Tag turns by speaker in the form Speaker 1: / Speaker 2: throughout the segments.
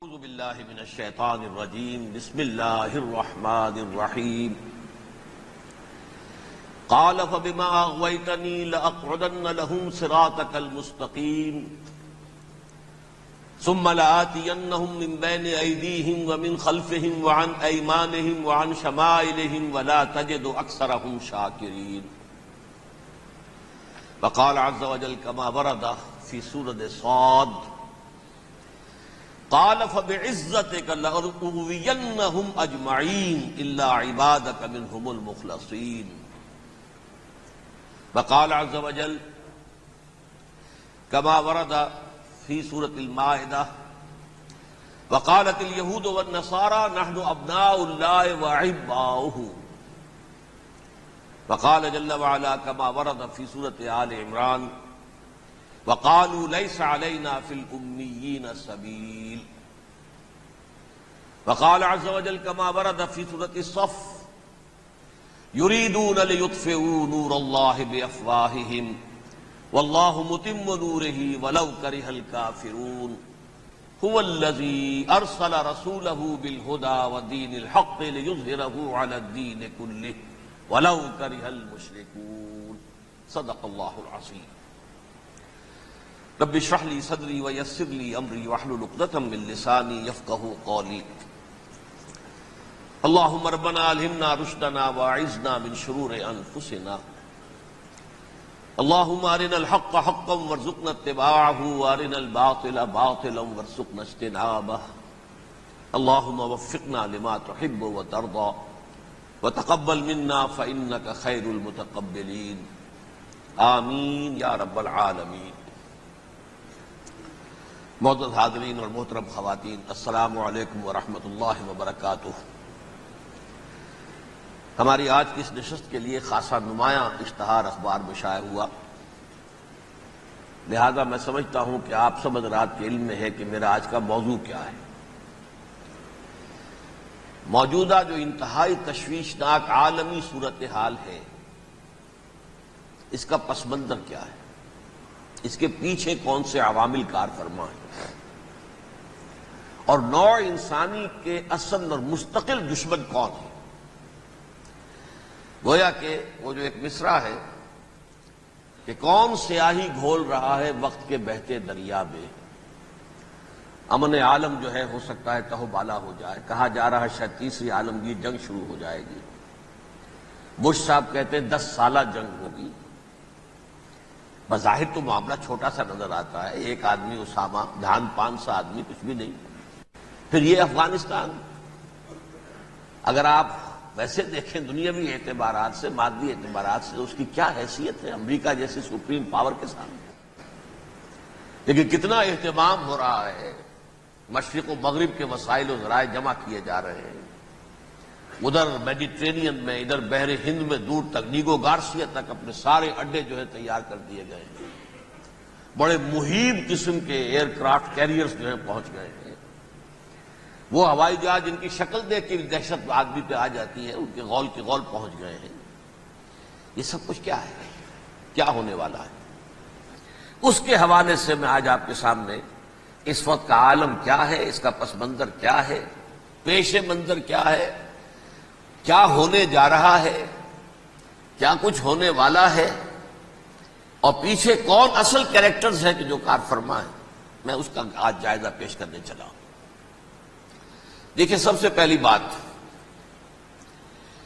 Speaker 1: اعوذ باللہ من الشیطان الرجیم بسم اللہ الرحمن الرحیم قال فبما اغویتنی لاقعدن لهم صراطک المستقیم ثم لآتینہم من بین ایدیہم ومن خلفہم وعن ایمانہم وعن شمائلہم ولا تجد اکثرہم شاکرین. وقال عز وجل كما ورد في سورة صاد قال فبعزتك لأغوينهم أجمعين إلا عبادك منهم المخلصين. وقال عز وجل كما ورد في سورة المائدة وقالت اليهود والنصارى نحن أبناء الله وأحباؤه. وقال جل وعلا كما ورد في سورة آل عمران وقالوا ليس علينا في الأميين سبيل. وقال عز وجل كما ورد في سورة الصف يريدون ليطفئوا نور الله بأفواههم والله متم نوره ولو كره الكافرون. هو الذي أرسل رسوله بالهدى ودين الحق ليظهره على الدين كله وَلَوْ كَرِهَ الْمُشْرِكُونَ. صدق اللہ العظیم. رب اشرح لي صدری ويسر لي امری واحلل عقدۃ من لسانی یفقهوا قولی. اللهم ربنا الہمنا رشدنا واعذنا من شرور انفسنا. اللهم ارنا الحق حقا وارزقنا اتباعه وارنا الباطل باطلا وارزقنا اجتنابه. اللهم وفقنا لما تحب وترضى وتقبل منا فإنك خير المتقبلين. آمین یا رب العالمین. معزز حاضرین اور محترم خواتین، السلام علیکم ورحمۃ اللہ وبرکاتہ. ہماری آج کی اس نشست کے لیے خاصا نمایاں اشتہار اخبار میں شائع ہوا، لہذا میں سمجھتا ہوں کہ آپ سب حضرات کے علم میں ہے کہ میرا آج کا موضوع کیا ہے. موجودہ جو انتہائی تشویشناک عالمی صورتحال ہے، اس کا پس منظر کیا ہے، اس کے پیچھے کون سے عوامل کار فرما ہیں، اور نوع انسانی کے اصل اور مستقل دشمن کون ہے. گویا کہ وہ جو ایک مصرع ہے کہ کون سیاہی گھول رہا ہے وقت کے بہتے دریا میں، امن عالم جو ہے ہو سکتا ہے تہو بالا ہو جائے. کہا جا رہا ہے شاید تیسری عالمگیر جنگ شروع ہو جائے گی. بش صاحب کہتے ہیں 10 سالہ جنگ ہوگی. بظاہر تو معاملہ چھوٹا سا نظر آتا ہے، ایک آدمی اسامہ، دھان پان سا آدمی، کچھ بھی نہیں. پھر یہ افغانستان، اگر آپ ویسے دیکھیں دنیاوی اعتبارات سے، مادی اعتبارات سے، اس کی کیا حیثیت ہے امریکہ جیسی سپریم پاور کے سامنے. لیکن کتنا اہتمام ہو رہا ہے، مشرق و مغرب کے وسائل و ذرائع جمع کیے جا رہے ہیں. ادھر میڈیٹرینین میں، ادھر بحر ہند میں، دور تک نیگو گارسیا تک اپنے سارے اڈے جو ہے تیار کر دیے گئے ہیں. بڑے مہیب قسم کے ایئر کرافٹ کیریئرز جو ہیں پہنچ گئے ہیں. وہ ہوائی جہاز جن کی شکل دیکھ کے دہشت آدمی پہ آ جاتی ہے، ان کے غول کے غول پہنچ گئے ہیں. یہ سب کچھ کیا ہے، کیا ہونے والا ہے، اس کے حوالے سے میں آج آپ کے سامنے اس وقت کا عالم کیا ہے، اس کا پس منظر کیا ہے، پیش منظر کیا ہے، کیا ہونے جا رہا ہے، کیا کچھ ہونے والا ہے، اور پیچھے کون اصل کیریکٹرز ہیں کہ جو کار فرما ہے، میں اس کا آج جائزہ پیش کرنے چلا ہوں. دیکھیں، سب سے پہلی بات،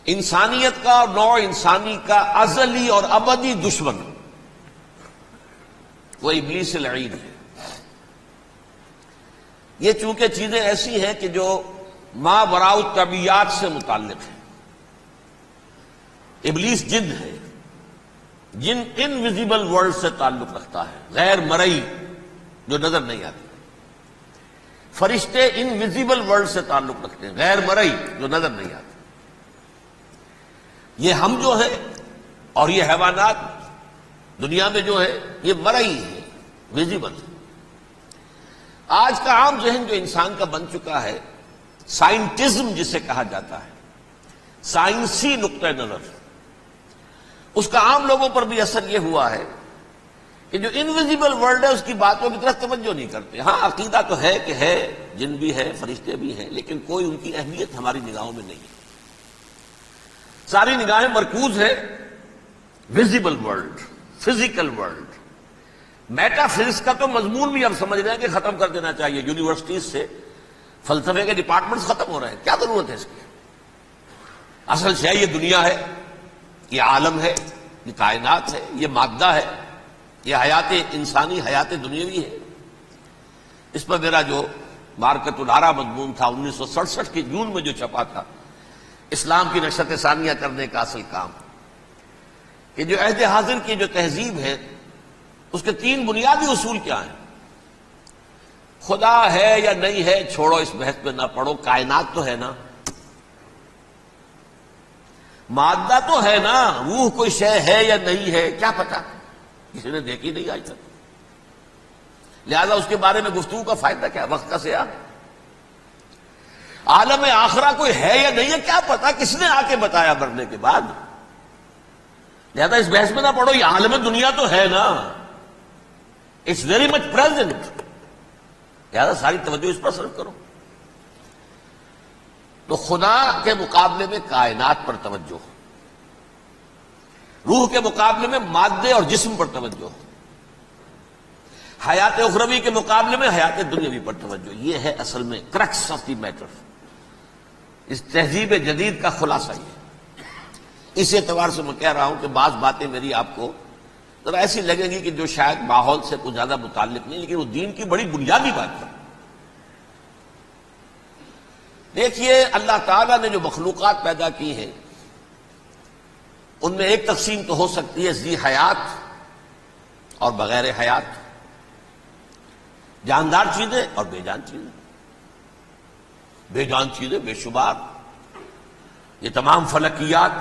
Speaker 1: انسانیت کا اور نوع انسانی کا ازلی اور ابدی دشمن وہ ابلیس لعین ہے. یہ چونکہ چیزیں ایسی ہیں کہ جو ما وراء الطبیعات سے متعلق ہیں. ابلیس جن ہے، جن انویزیبل ورلڈ سے تعلق رکھتا ہے، غیر مرئی جو نظر نہیں آتی. فرشتے انویزیبل ورلڈ سے تعلق رکھتے ہیں، غیر مرئی جو نظر نہیں آتی. یہ ہم جو ہے اور یہ حیوانات دنیا میں جو ہے یہ مرئی ہے، ویزیبل ہے. آج کا عام ذہن جو انسان کا بن چکا ہے، سائنٹزم جسے کہا جاتا ہے، سائنسی نقطہ نظر، اس کا عام لوگوں پر بھی اثر یہ ہوا ہے کہ جو انویزیبل ورلڈ ہے اس کی باتوں کی طرف توجہ نہیں کرتے. ہاں عقیدہ تو ہے کہ ہے، جن بھی ہے، فرشتے بھی ہیں، لیکن کوئی ان کی اہمیت ہماری نگاہوں میں نہیں ہے. ساری نگاہیں مرکوز ہے visible world, physical world. Meta physics کا تو مضمون بھی اب سمجھ رہے ہیں کہ ختم کر دینا چاہیے. یونیورسٹیز سے فلسفے کے ڈپارٹمنٹس ختم ہو رہے ہیں. کیا ضرورت ہے اس کی؟ اصل شے یہ دنیا ہے، یہ عالم ہے، یہ کائنات ہے، یہ مادہ ہے، یہ حیات انسانی، حیات دنیاوی ہے. اس پر میرا جو مارکت الارا مضمون تھا 1967 کے جون میں جو چھپا تھا، اسلام کی نشت ثانیہ کرنے کا اصل کام، کہ جو عہد حاضر کی جو تہذیب ہے اس کے 3 بنیادی اصول کیا ہیں. خدا ہے یا نہیں ہے چھوڑو، اس بحث میں نہ پڑو. کائنات تو ہے نا، مادہ تو ہے نا، روح کوئی شے ہے یا نہیں ہے کیا پتا، کسی نے دیکھی نہیں آج تک. لہذا اس کے بارے میں گفتگو کا فائدہ کیا، وقت کا سیاح. عالم آخرہ کوئی ہے یا نہیں ہے کیا پتا، کس نے آ کے بتایا مرنے کے بعد. لہذا اس بحث میں نہ پڑھو، یہ عالم دنیا تو ہے نا، اٹس ویری مچ پریزنٹ. لہذا ساری توجہ اس پر صرف کرو. تو خدا کے مقابلے میں کائنات پر توجہ، روح کے مقابلے میں مادے اور جسم پر توجہ، حیات اخروی کے مقابلے میں حیات دنیاوی پر توجہ. یہ ہے اصل میں کرکس آف دی میٹر. اس تہذیب جدید کا خلاصہ یہ. اس اعتبار سے میں کہہ رہا ہوں کہ بعض باتیں میری آپ کو ذرا ایسی لگیں گی کہ جو شاید ماحول سے کچھ زیادہ متعلق نہیں، لیکن وہ دین کی بڑی بنیادی بات ہے. دیکھیے اللہ تعالیٰ نے جو مخلوقات پیدا کی ہیں ان میں ایک تقسیم تو ہو سکتی ہے ذی حیات اور بغیر حیات، جاندار چیزیں اور بے جان چیزیں. بے جان چیزیں بے شمار، یہ تمام فلکیات،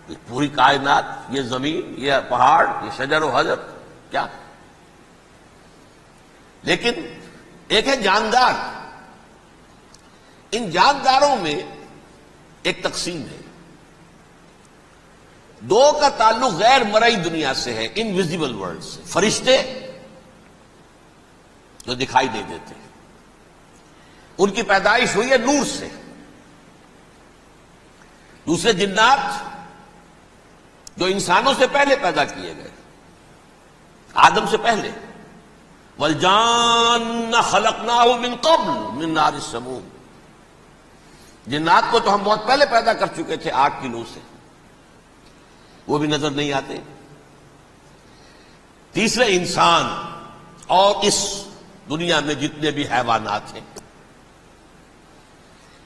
Speaker 1: یہ پوری کائنات، یہ زمین، یہ پہاڑ، یہ شجر و حجر، کیا. لیکن ایک ہے جاندار. ان جانداروں میں ایک تقسیم ہے. 2 کا تعلق غیر مرئی دنیا سے ہے، انویزیبل ورلڈ سے. فرشتے جو دکھائی نہیں دیتے، ان کی پیدائش ہوئی ہے نور سے. دوسرے جنات جو انسانوں سے پہلے پیدا کیے گئے، آدم سے پہلے. وَالْجَانَّ خَلَقْنَاهُ مِن قَبْلُ مِن نَارِ السَّمُومِ. جنات کو تو ہم بہت پہلے پیدا کر چکے تھے آگ کی لو سے، وہ بھی نظر نہیں آتے. تیسرے انسان اور اس دنیا میں جتنے بھی حیوانات ہیں،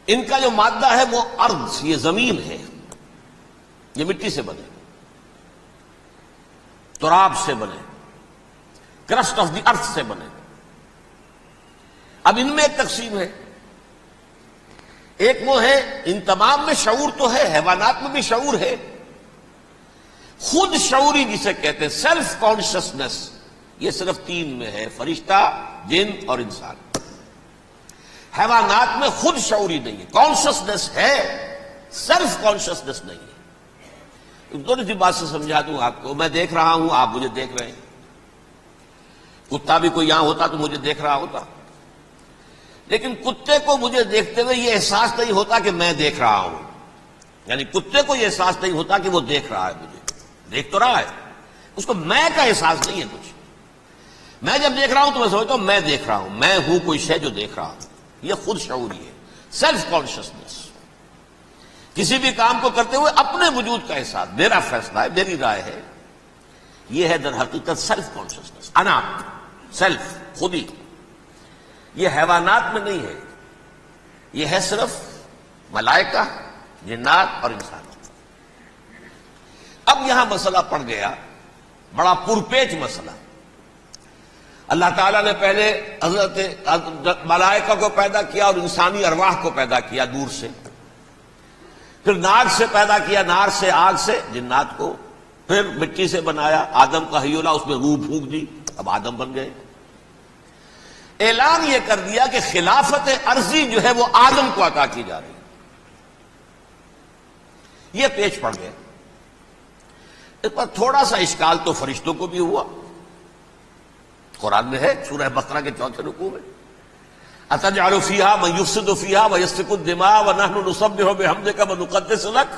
Speaker 1: ان کا جو مادہ ہے وہ ارض، یہ زمین ہے، یہ مٹی سے بنے، تراب سے بنے، کرسٹ آف دی ارتھ سے بنے. اب ان میں ایک تقسیم ہے. ایک وہ ہے، ان تمام میں شعور تو ہے، حیوانات میں بھی شعور ہے، خود شعوری جسے کہتے ہیں سیلف کانشسنس. یہ صرف 3 میں ہے، فرشتہ، جن اور انسان. حیوانات میں خود شعوری نہیں ہے، کانشسنس ہے، سیلف کانشسنس نہیں ہے. تھوڑی سی بات سے سمجھا دوں آپ کو. میں دیکھ رہا ہوں، آپ مجھے دیکھ رہے ہیں. کتا بھی کوئی یہاں ہوتا تو مجھے دیکھ رہا ہوتا، لیکن کتے کو مجھے دیکھتے ہوئے یہ احساس نہیں ہوتا کہ میں دیکھ رہا ہوں. یعنی کتے کو یہ احساس نہیں ہوتا کہ وہ دیکھ رہا ہے، مجھے دیکھ تو رہا ہے، اس کو میں کا احساس نہیں ہے کچھ. میں جب دیکھ رہا ہوں تو میں سمجھتا ہوں میں دیکھ رہا ہوں، میں ہوں کوئی شے جو دیکھ رہا ہوں. یہ خود شعوری ہے، سیلف کانشسنس. کسی بھی کام کو کرتے ہوئے اپنے وجود کا احساس، میرا فیصلہ ہے، میری رائے ہے. یہ ہے در حقیقت سیلف کانشسنس، انا، سیلف، خودی. یہ حیوانات میں نہیں ہے، یہ ہے صرف ملائکہ، جنات اور انسان. اب یہاں مسئلہ پڑ گیا، بڑا پرپیچ مسئلہ. اللہ تعالیٰ نے پہلے حضرت ملائکہ کو پیدا کیا اور انسانی ارواح کو پیدا کیا نور سے. پھر نار سے پیدا کیا، نار سے، آگ سے جنات کو. پھر مٹی سے بنایا، آدم کا حی اللہ، اس میں روح پھونک دی، اب آدم بن گئے. اعلان یہ کر دیا کہ خلافت ارضی جو ہے وہ آدم کو عطا کی جا رہی. یہ پیچ پڑ گیا. اس پر تھوڑا سا اشکال تو فرشتوں کو بھی ہوا. قرآن میں ہے سورہ بقرہ کے 4 رکوع میں، اتجعل فیہا من یفسد فیہا ویسفک الدماء ونحن نسبح بحمدک ونقدس لک۔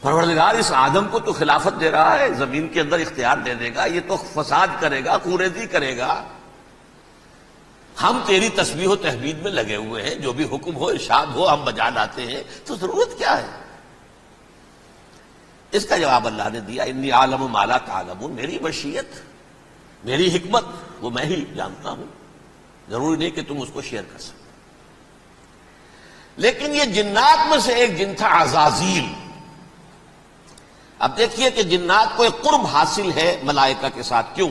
Speaker 1: پروردگار اس آدم کو تو خلافت دے رہا ہے، زمین کے اندر اختیار دے دے گا، یہ تو فساد کرے گا، کوریزی کرے گا، ہم تیری تسبیح و تحمید میں لگے ہوئے ہیں، جو بھی حکم ہو ارشاد ہو ہم بجا لاتے ہیں، تو ضرورت کیا ہے؟ اس کا جواب اللہ نے دیا، انی عالم ما لا تعلمون، میری مشیت، میری حکمت وہ میں ہی جانتا ہوں، ضروری نہیں کہ تم اس کو شیئر کر سکو۔ لیکن یہ جنات میں سے ایک جن تھا عزازیل۔ اب دیکھیے کہ جنات کو ایک قرب حاصل ہے ملائکہ کے ساتھ، کیوں؟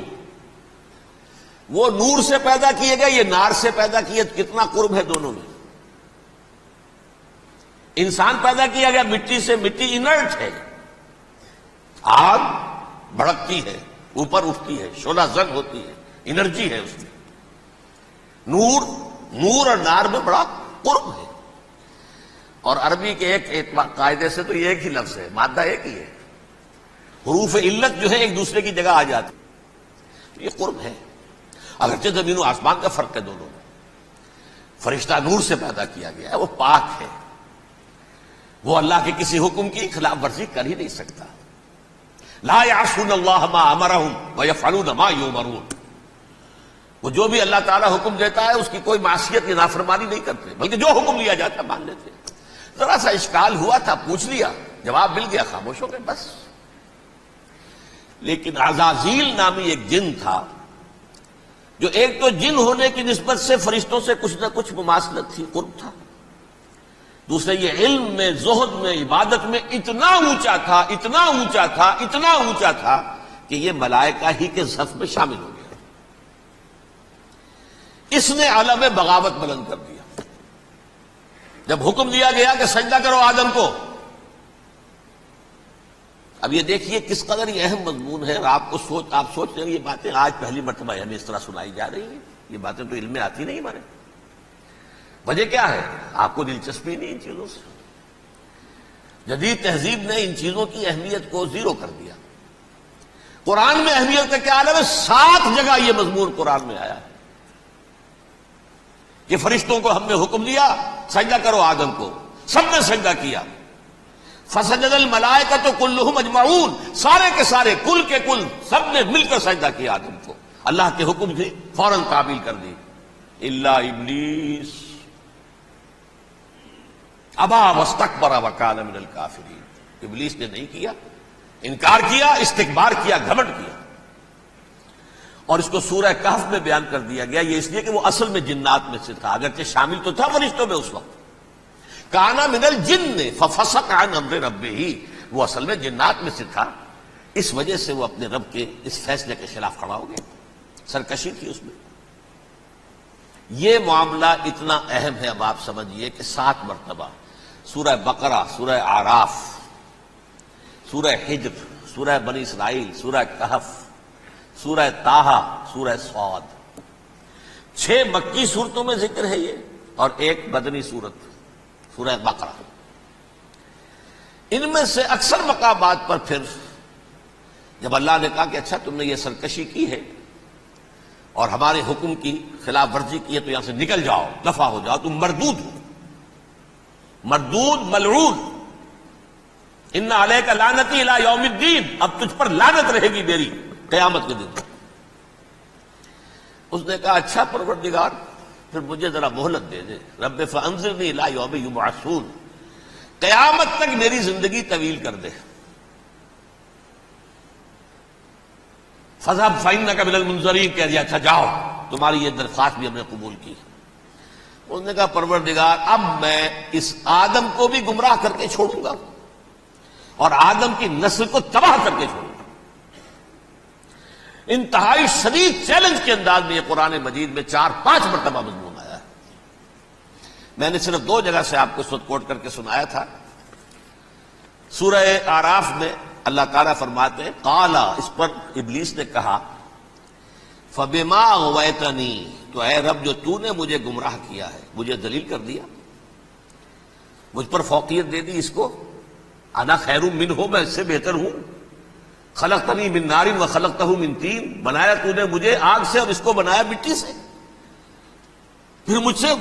Speaker 1: وہ نور سے پیدا کیے گئے، یہ نار سے پیدا کیے، کتنا قرب ہے دونوں میں۔ انسان پیدا کیا گیا مٹی سے، مٹی انرٹ ہے، آگ بھڑکتی ہے، اوپر اٹھتی ہے، شعلہ زن ہوتی ہے، انرجی ہے اس میں۔ نور اور نار میں بڑا قرب ہے، اور عربی کے ایک قاعدے سے تو یہ ایک ہی لفظ ہے، مادہ ایک ہی ہے، حروف علت جو ہے ایک دوسرے کی جگہ آ جاتی، یہ قرب ہے۔ اگرچہ زمین و آسمان کا فرق ہے دونوں میں، فرشتہ نور سے پیدا کیا گیا ہے، وہ پاک ہے، وہ اللہ کے کسی حکم کی خلاف ورزی کر ہی نہیں سکتا۔ لا یعصون اللہ ما امرہم ویفعلون ما یؤمرون، وہ جو بھی اللہ تعالیٰ حکم دیتا ہے اس کی کوئی معصیت یا نافرمانی نہیں کرتے، بلکہ جو حکم لیا جاتا ہے مان لیتے۔ ذرا سا اشکال ہوا تھا، پوچھ لیا، جواب مل گیا، خاموش ہو گئے بس۔ لیکن عزازیل نامی ایک جن تھا، جو ایک تو جن ہونے کی نسبت سے فرشتوں سے کچھ نہ کچھ مماثلت تھی، قرب تھا، دوسرے یہ علم میں، زہد میں، عبادت میں اتنا اونچا تھا، اتنا اونچا تھا، اتنا اونچا تھا کہ یہ ملائکہ ہی کے صف میں شامل ہو گیا۔ اس نے عالم بغاوت بلند کر دیا۔ جب حکم دیا گیا کہ سجدہ کرو آدم کو، اب یہ دیکھیے کس قدر یہ اہم مضمون ہے، اور آپ سوچ رہے ہیں یہ باتیں آج پہلی مرتبہ ہمیں اس طرح سنائی جا رہی ہیں، یہ باتیں تو علم میں آتی نہیں ہمارے۔ وجہ کیا ہے؟ آپ کو دلچسپی نہیں ان چیزوں سے، جدید تہذیب نے ان چیزوں کی اہمیت کو زیرو کر دیا۔ قرآن میں اہمیت کا کیا عالم ہے؟ 7 جگہ یہ مضمون قرآن میں آیا ہے کہ فرشتوں کو ہم نے حکم دیا سجدہ کرو آدم کو، سب نے سجدہ کیا۔ فسجد الملائکۃ کلھم اجمعون، سارے کے سارے، کل کے کل، سب نے مل کر سجدہ کیا آدم کو، اللہ کے حکم سے فوراً تعمیل کر دی، الا ابلیس ابا واستکبر وکان من الکافرین، ابلیس نے نہیں کیا، انکار کیا، استکبار کیا، گھمنڈ کیا۔ اور اس کو سورہ کہف میں بیان کر دیا گیا، یہ اس لیے کہ وہ اصل میں جنات میں سے تھا، اگرچہ شامل تو تھا فرشتوں میں اس وقت، کانا من الجن ففسق عن امر ربہ، وہ اصل میں جنات میں سے تھا، اس وجہ سے وہ اپنے رب کے اس فیصلے کے خلاف کھڑا ہو گیا، سرکشی تھی اس میں۔ یہ معاملہ اتنا اہم ہے، اب آپ سمجھیے کہ 7 مرتبہ سورہ بقرہ، سورہ اعراف، سورہ حجر، سورہ بنی اسرائیل، سورہ کہف، سورہ طٰہٰ، سورہ صاد، 6 مکی صورتوں میں ذکر ہے یہ، اور ایک مدنی صورت سورہ بقرہ۔ ان میں سے اکثر مقامات پر پھر جب اللہ نے کہا کہ اچھا تم نے یہ سرکشی کی ہے اور ہمارے حکم کی خلاف ورزی کی ہے تو یہاں سے نکل جاؤ، دفع ہو جاؤ، تم مردود ہو، مردود ملعون، ان علیک لعنتی الی یوم الدین، اب تجھ پر لعنت رہے گی میری قیامت کے دن۔ اس نے کہا اچھا پروردگار پھر مجھے ذرا مہلت دے دے، رب فانظرنی الی یوم یبعثون، قیامت تک میری زندگی طویل کر دے۔ فذهب فإنك من المنظرین، کہہ دیا اچھا جاؤ، تمہاری یہ درخواست بھی ہم نے قبول کی۔ اس نے کہا پروردگار اب میں اس آدم کو بھی گمراہ کر کے چھوڑوں گا اور آدم کی نسل کو تباہ کر کے چھوڑوں گا۔ انتہائی شدید چیلنج کے انداز میں یہ قرآن مجید میں 4-5 مرتبہ مضمون آیا ہے۔ میں نے صرف 2 جگہ سے آپ کو اس وقت کوٹ کر کے سنایا تھا۔ سورہ اعراف میں اللہ تعالیٰ فرماتے ہیں قالا، اس پر ابلیس نے کہا فبما اغویتنی، تو اے رب جو تو نے مجھے گمراہ کیا ہے، مجھے ذلیل کر دیا، مجھ پر فوقیت دے دی، اس کو انا خیر منہ، میں اس سے بہتر ہوں، خلقتنی من نار و خلقتہ من طین، بنایا تو نے مجھے آگ سے اور اس کو بنایا مٹی سے، پھر مجھ سے